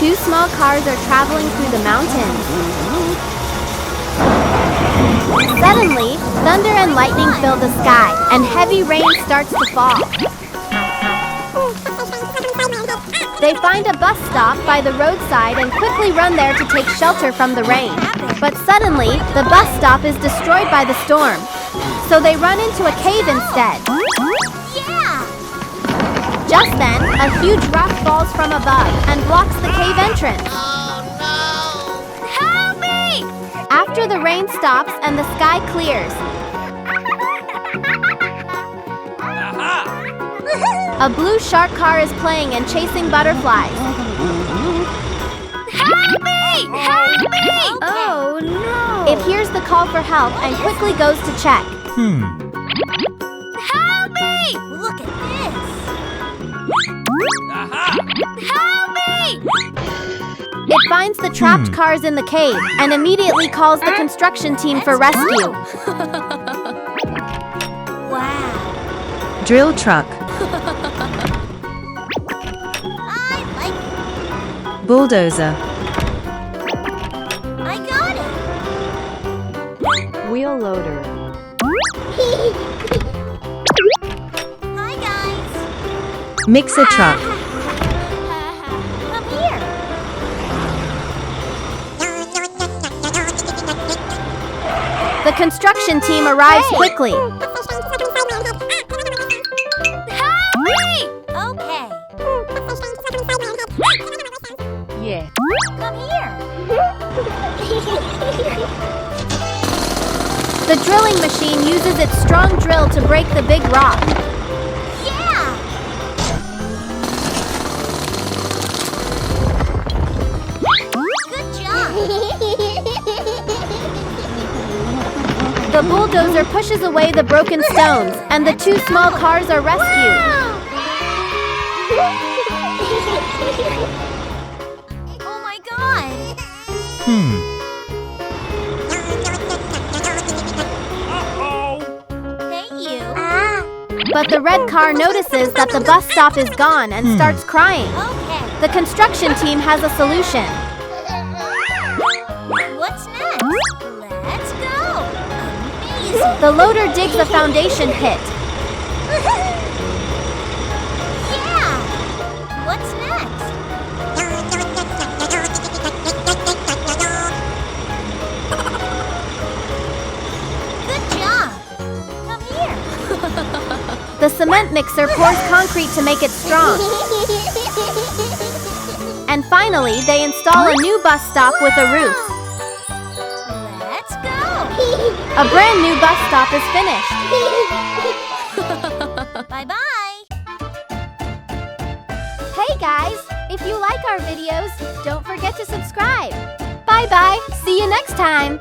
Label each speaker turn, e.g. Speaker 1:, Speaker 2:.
Speaker 1: Two small cars are traveling through the mountains. Suddenly, thunder and lightning fill the sky, and heavy rain starts to fall. They find a bus stop by the roadside and quickly run there to take shelter from the rain. But suddenly, the bus stop is destroyed by the storm. So they run into a cave instead. Just then, a huge rock falls from above and blocks the cave entrance.
Speaker 2: Oh no!
Speaker 3: Help me!
Speaker 1: After the rain stops and the sky clears, a blue shark car is playing and chasing butterflies.
Speaker 3: Help me! Help me!
Speaker 1: Oh no! It hears the call for help and quickly goes to check.
Speaker 3: Help me!
Speaker 2: Look at this!
Speaker 3: Help me!
Speaker 1: It finds the trapped cars in the cave and immediately calls the construction team for rescue.
Speaker 2: Wow!
Speaker 4: Drill truck.
Speaker 2: I like it!
Speaker 4: Bulldozer.
Speaker 2: I got it!
Speaker 1: Wheel loader.
Speaker 2: Hi guys!
Speaker 4: Mixer truck.
Speaker 2: Come here!
Speaker 1: The construction team arrives quickly.
Speaker 3: Help me!
Speaker 2: Okay.
Speaker 1: Yeah.
Speaker 2: Come here!
Speaker 1: The drilling machine uses its strong drill to break the big rock.
Speaker 2: Yeah! Good job!
Speaker 1: The bulldozer pushes away the broken stones, and the two small cars are rescued.
Speaker 2: Oh my god! Hey you!
Speaker 1: But the red car notices that the bus stop is gone and starts crying.
Speaker 2: Okay.
Speaker 1: The construction team has a solution.
Speaker 2: What's next? Let's go! Amazing!
Speaker 1: The loader digs a foundation pit.
Speaker 2: Yeah! What's next? Good job! Come here!
Speaker 1: The cement mixer pours concrete to make it strong. And finally, they install a new bus stop with a roof.
Speaker 2: Let's go!
Speaker 1: A brand new bus stop is finished.
Speaker 2: Bye-bye!
Speaker 1: Hey guys, if you like our videos, don't forget to subscribe. Bye-bye. See you next time.